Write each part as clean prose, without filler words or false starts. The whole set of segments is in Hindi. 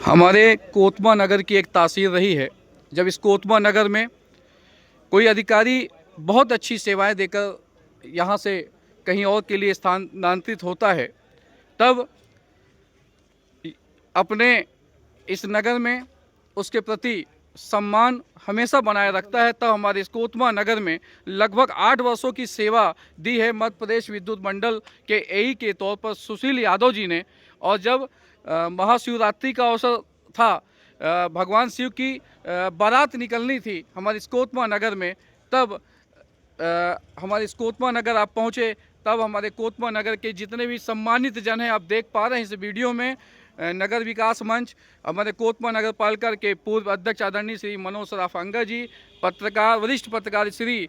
हमारे कोतमा नगर की एक तासीर रही है। जब इस कोतमा नगर में कोई अधिकारी बहुत अच्छी सेवाएं देकर यहाँ से कहीं और के लिए स्थानांतरित होता है, तब अपने इस नगर में उसके प्रति सम्मान हमेशा बनाए रखता है। तब हमारे इस कोतमा नगर में लगभग 8 वर्षों की सेवा दी है मध्य प्रदेश विद्युत मंडल के एई के तौर पर सुशील यादव जी ने। और जब महाशिवरात्रि का अवसर था, भगवान शिव की बारात निकलनी थी हमारे इस कोतमा नगर में, तब हमारे इस कोतमा नगर आप पहुँचे। तब हमारे कोतमा नगर के जितने भी सम्मानित जन हैं, आप देख पा रहे हैं इस वीडियो में, नगर विकास मंच, हमारे कोतमा नगर पालिका के पूर्व अध्यक्ष आदरणीय श्री मनोज सराफंगा जी, पत्रकार, वरिष्ठ पत्रकार श्री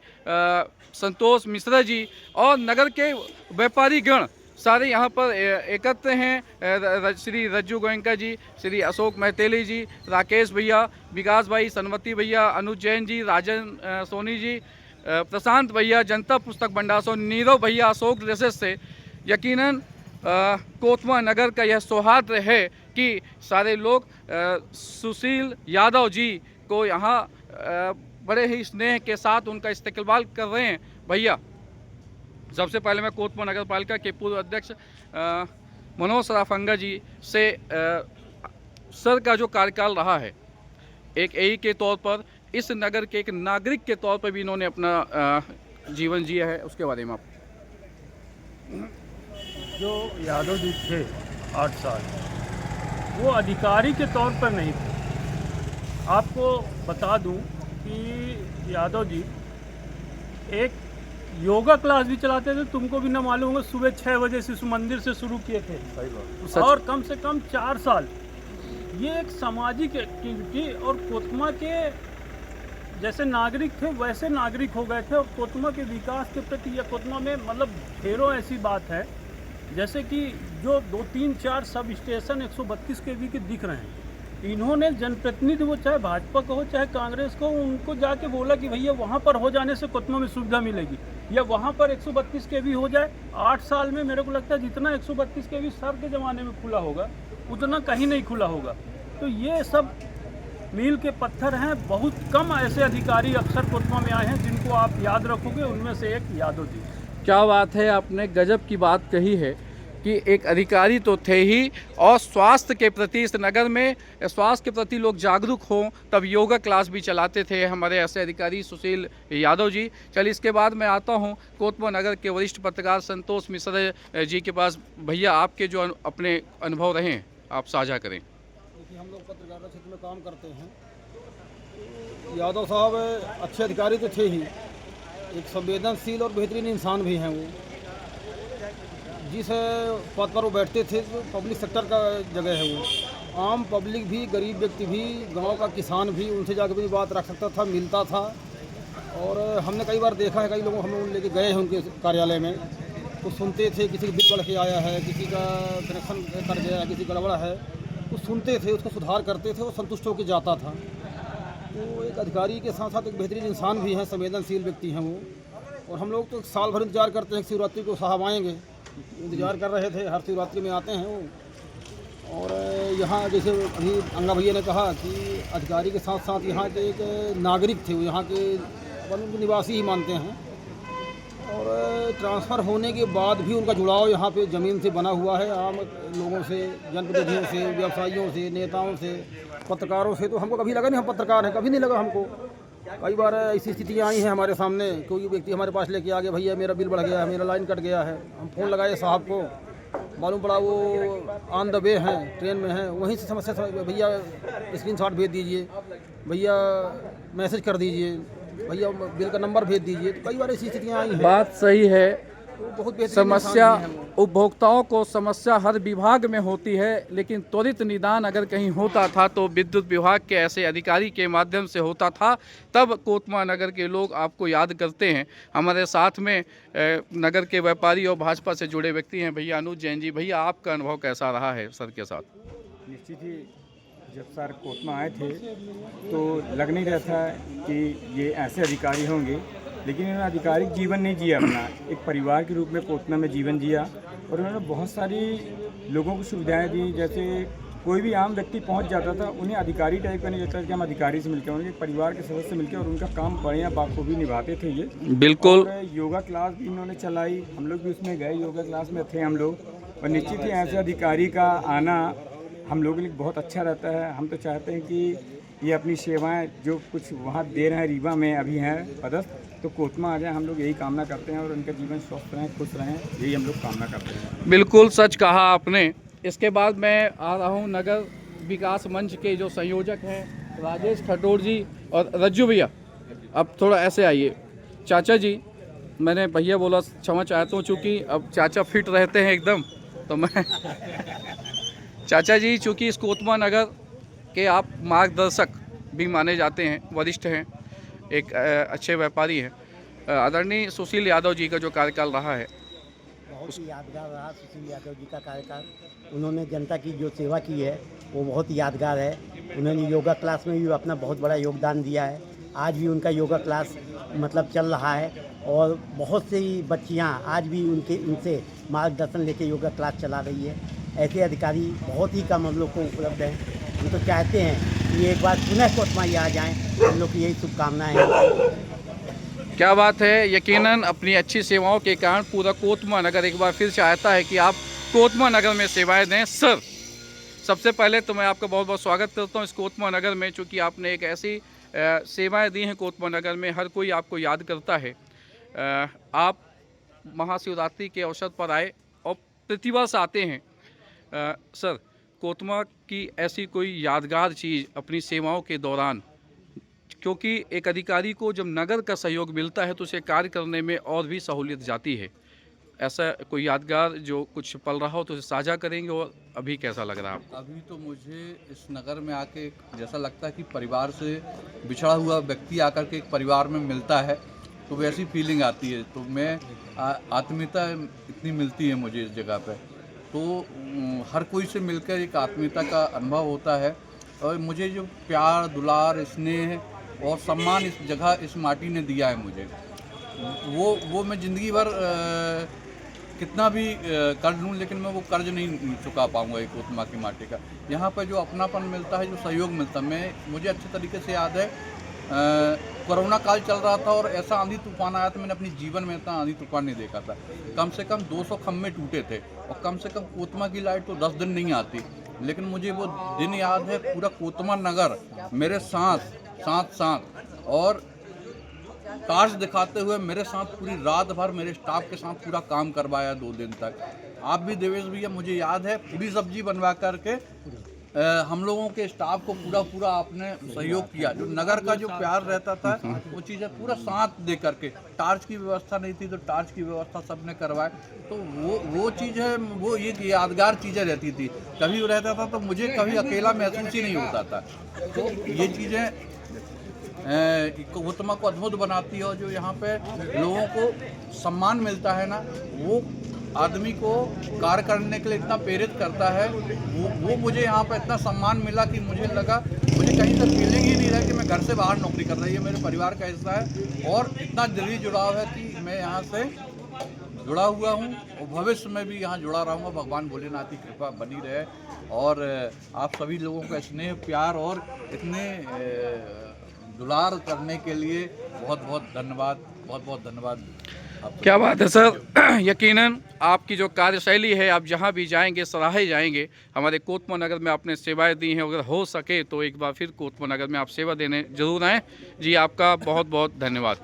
संतोष मिश्रा जी और नगर के व्यापारी गण सारे यहाँ पर एकत्र हैं। श्री रज्जू गोयंका जी, श्री अशोक महतेली जी, राकेश भैया, विकास भाई, सनवती भैया, अनुज जैन जी, राजन सोनी जी, प्रशांत भैया, जनता पुस्तक भंडार से, नीरव भैया, अशोक ड्रेसेस से। यकीनन कोतमा नगर का यह सौहार्द है कि सारे लोग सुशील यादव जी को यहाँ बड़े ही स्नेह के साथ उनका इस्तकबाल कर रहे हैं। भैया, सबसे पहले मैं कोतमा नगर पालिका के पूर्व अध्यक्ष मनोज सराफंगा जी से सर का जो कार्यकाल रहा है एक एई के तौर पर, इस नगर के एक नागरिक के तौर पर भी इन्होंने अपना जीवन जिया है, उसके बारे में आप। जो यादव जी थे 8 साल, वो अधिकारी के तौर पर नहीं थे। आपको बता दूं कि यादव जी एक योगा क्लास भी चलाते थे, तुमको भी ना मालूम होगा। सुबह 6 बजे शिशु मंदिर से शुरू किए थे और कम से कम 4 साल ये एक सामाजिक एक्टिविटी, और कोतमा के जैसे नागरिक थे वैसे नागरिक हो गए थे। और कोतमा के विकास के प्रति या कोतमा में मतलब ढेरों ऐसी बात है, जैसे कि जो 2, 3, 4 सब स्टेशन 132 केवी के दिख रहे हैं, इन्होंने जनप्रतिनिधि वो चाहे भाजपा का हो चाहे कांग्रेस को, उनको जाके बोला कि भैया वहाँ पर हो जाने से कोतमा में सुविधा मिलेगी, या वहाँ पर 132 केवी हो जाए। 8 साल में मेरे को लगता है जितना 132 केवी सर के ज़माने में खुला होगा उतना कहीं नहीं खुला होगा। तो ये सब मील के पत्थर हैं। बहुत कम ऐसे अधिकारी अक्सर कोतमा में आए हैं जिनको आप याद रखोगे, उनमें से एक यादव जी। क्या बात है, आपने गजब की बात कही है कि एक अधिकारी तो थे ही, और स्वास्थ्य के प्रति इस नगर में स्वास्थ्य के प्रति लोग जागरूक हों तब योगा क्लास भी चलाते थे हमारे ऐसे अधिकारी सुशील यादव जी। चलिए, इसके बाद मैं आता हूं कोतमा नगर के वरिष्ठ पत्रकार संतोष मिश्रा जी के पास। भैया, आपके जो अपने अनुभव रहे हैं आप साझा करें। देखिए, हम लोग पत्रकारिता क्षेत्र में काम करते हैं। यादव साहब अच्छे अधिकारी तो थे ही, एक संवेदनशील और बेहतरीन इंसान भी हैं। वो जिस पद पर वो बैठते थे तो पब्लिक सेक्टर का जगह है। वो आम पब्लिक भी, गरीब व्यक्ति भी, गांव का किसान भी उनसे जाकर भी बात रख सकता था, मिलता था। और हमने कई बार देखा है, कई लोगों हम लोग लेके गए हैं उनके कार्यालय में, तो सुनते थे किसी का बिल बढ़ के आया है, किसी का कनेक्शन कट गया है, किसी गड़बड़ा है, तो सुनते थे, उसको सुधार करते थे और संतुष्ट होकर जाता था। तो एक अधिकारी के साथ साथ एक बेहतरीन इंसान भी हैं, संवेदनशील व्यक्ति हैं वो। और हम लोग तो साल भर इंतजार करते हैं शिवरात्रि को साहब आएंगे, इंतजार कर रहे थे, हर शिवरात्रि में आते हैं वो। और यहाँ जैसे अभी अंगा भैया ने कहा कि अधिकारी के साथ साथ यहाँ के एक नागरिक थे, वो यहाँ के उनको निवासी ही मानते हैं। और ट्रांसफ़र होने के बाद भी उनका जुड़ाव यहाँ पे ज़मीन से बना हुआ है, आम लोगों से, जनप्रतिनिधियों से, व्यवसायियों से, नेताओं से, पत्रकारों से। तो हमको कभी लगा नहीं हम पत्रकार हैं, कभी नहीं लगा हमको। कई बार ऐसी स्थितियाँ आई हैं हमारे सामने, कोई व्यक्ति हमारे पास लेके आ गया, भैया मेरा बिल बढ़ गया है, मेरा लाइन कट गया है। हम फ़ोन लगाए साहब को, मालूम पड़ा वो ऑन द वे हैं, ट्रेन में हैं। वहीं से समस्या, भैया स्क्रीनशॉट भेज दीजिए, भैया मैसेज कर दीजिए, भैया बिल का नंबर भेज दीजिए। तो कई बार ऐसी स्थितियाँ आई हैं। बात सही है। तो बहुत समस्या उपभोक्ताओं को समस्या हर विभाग में होती है, लेकिन त्वरित निदान अगर कहीं होता था तो विद्युत विभाग के ऐसे अधिकारी के माध्यम से होता था। तब कोतमा नगर के लोग आपको याद करते हैं। हमारे साथ में नगर के व्यापारी और भाजपा से जुड़े व्यक्ति हैं भैया अनुज जैन जी। भैया, आपका अनुभव कैसा रहा है सर के साथ? निश्चित ही जब सर कोतमा आए थे तो लग नहीं रहा था कि ये ऐसे अधिकारी होंगे, लेकिन इन्होंने आधिकारिक जीवन नहीं जिया अपना, एक परिवार के रूप में कोतमा में जीवन जिया। और उन्होंने बहुत सारी लोगों को सुविधाएं दी, जैसे कोई भी आम व्यक्ति पहुंच जाता था, उन्हें अधिकारी टाइप का नहीं लगता कि हम अधिकारी से मिलकर, उनके परिवार के सदस्य मिलकर और उनका काम बढ़िया बाखूबी निभाते थे ये। बिल्कुल। और योगा क्लास भी इन्होंने चलाई, हम लोग भी उसमें गए, योगा क्लास में थे हम लोग। और निश्चित ही ऐसे अधिकारी का आना हम लोगों के लिए बहुत अच्छा रहता है। हम तो चाहते हैं कि ये अपनी सेवाएं जो कुछ वहाँ दे रहे हैं, रीवा में अभी हैं पदस्थ, तो कोतमा आ जाए, हम लोग यही कामना करते हैं और उनका जीवन स्वस्थ रहें, खुश रहें, यही हम लोग कामना करते हैं। बिल्कुल सच कहा आपने। इसके बाद मैं आ रहा हूँ नगर विकास मंच के जो संयोजक हैं राजेश खटोर जी और रज्जू भैया। अब थोड़ा ऐसे आइए। चाचा जी, मैंने भैया बोला क्षमा चाहता हूँ, चूँकि अब चाचा फिट रहते हैं एकदम, तो मैं चाचा जी चूँकि इस कोतमा नगर के आप मार्गदर्शक भी माने जाते हैं, वरिष्ठ हैं, एक अच्छे व्यापारी हैं। आदरणीय सुशील यादव जी का जो कार्यकाल रहा है, बहुत ही यादगार रहा। सुशील यादव जी का कार्यकाल, उन्होंने जनता की जो सेवा की है वो बहुत यादगार है। उन्होंने योगा क्लास में भी अपना बहुत बड़ा योगदान दिया है। आज भी उनका योगा क्लास मतलब चल रहा है और बहुत सी बच्चियां आज भी उनसे मार्गदर्शन लेके योगा क्लास चला रही है। ऐसे अधिकारी बहुत ही कम हम लोग को उपलब्ध हैं। हम तो चाहते हैं कि एक बार पुनः कोतमा ये आ जाएँ, हम लोग की यही शुभकामनाएँ हैं। क्या बात है। यकीनन अपनी अच्छी सेवाओं के कारण पूरा कोतमा नगर एक बार फिर चाहता है कि आप कोतमा नगर में सेवाएं दें। सर, सबसे पहले तो मैं आपका बहुत बहुत स्वागत करता हूं इस कोतमा नगर में, चूँकि आपने एक ऐसी सेवाएं दी हैं कोतमा नगर में, हर कोई आपको याद करता है। आप महाशिवरात्रि के अवसर पर आए और प्रतिवर्ष आते हैं। सर, कोतमा की ऐसी कोई यादगार चीज़ अपनी सेवाओं के दौरान, क्योंकि एक अधिकारी को जब नगर का सहयोग मिलता है तो उसे कार्य करने में और भी सहूलियत जाती है, ऐसा कोई यादगार जो कुछ पल रहा हो तो उसे साझा करेंगे। और अभी कैसा लग रहा है आपको? अभी तो मुझे इस नगर में आके जैसा लगता है कि परिवार से बिछड़ा हुआ व्यक्ति आकर के एक परिवार में मिलता है, तो वैसी फीलिंग आती है। तो मैं आत्मीयता इतनी मिलती है मुझे इस जगह पे, तो हर कोई से मिलकर एक आत्मीयता का अनुभव होता है। और मुझे जो प्यार, दुलार, स्नेह और सम्मान इस जगह, इस माटी ने दिया है मुझे, वो मैं ज़िंदगी भर कितना भी कर्ज लूँ, लेकिन मैं वो कर्ज नहीं चुका पाऊँगा एक कोतमा की माटी का। यहाँ पर जो अपनापन मिलता है, जो सहयोग मिलता है, मुझे अच्छे तरीके से याद है। कोरोना काल चल रहा था और ऐसा आंधी तूफान आया था, मैंने अपने जीवन में इतना आंधी तूफान नहीं देखा था। कम से कम 200 खम्भे टूटे थे और कम से कम कोतमा की लाइट तो 10 दिन नहीं आती, लेकिन मुझे वो दिन याद है। पूरा कोतमा नगर मेरे साथ और टार्च दिखाते हुए मेरे साथ पूरी रात भर मेरे स्टाफ के साथ पूरा काम करवाया 2 दिन तक। आप भी देवेश भैया, मुझे याद है, पूरी सब्जी बनवा करके हम लोगों के स्टाफ को पूरा आपने सहयोग किया। जो नगर का जो प्यार रहता था वो चीज़ें पूरा साथ दे करके, टार्च की व्यवस्था नहीं थी तो टार्च की व्यवस्था सबने करवाए। तो वो चीज़ है, वो ये यादगार चीज़ें रहती थी। कभी रहता था तो मुझे कभी अकेला महसूस ही नहीं होता था। तो ये चीज़ें कोतमा को अद्भुत बनाती है। और जो यहाँ पे लोगों को सम्मान मिलता है ना, वो आदमी को कार्य करने के लिए इतना प्रेरित करता है। वो मुझे यहाँ पे इतना सम्मान मिला कि मुझे लगा, मुझे कहीं से फीलिंग ही नहीं रहा कि मैं घर से बाहर नौकरी कर रही है, मेरे परिवार का हिस्सा है और इतना दिली जुड़ाव है कि मैं यहाँ से जुड़ा हुआ हूँ और भविष्य में भी यहाँ जुड़ा रहूँगा। भगवान भोलेनाथ की कृपा बनी रहे और आप सभी लोगों का स्नेह, प्यार और इतने दुलार करने के लिए बहुत बहुत धन्यवाद। क्या बात है सर। यकीनन आपकी जो कार्यशैली है, आप जहां भी जाएंगे सराहे जाएंगे। हमारे कोतमा नगर में आपने सेवाएं दी हैं, अगर हो सके तो एक बार फिर कोतमा नगर में आप सेवा देने जरूर आएँ। जी, आपका बहुत बहुत धन्यवाद।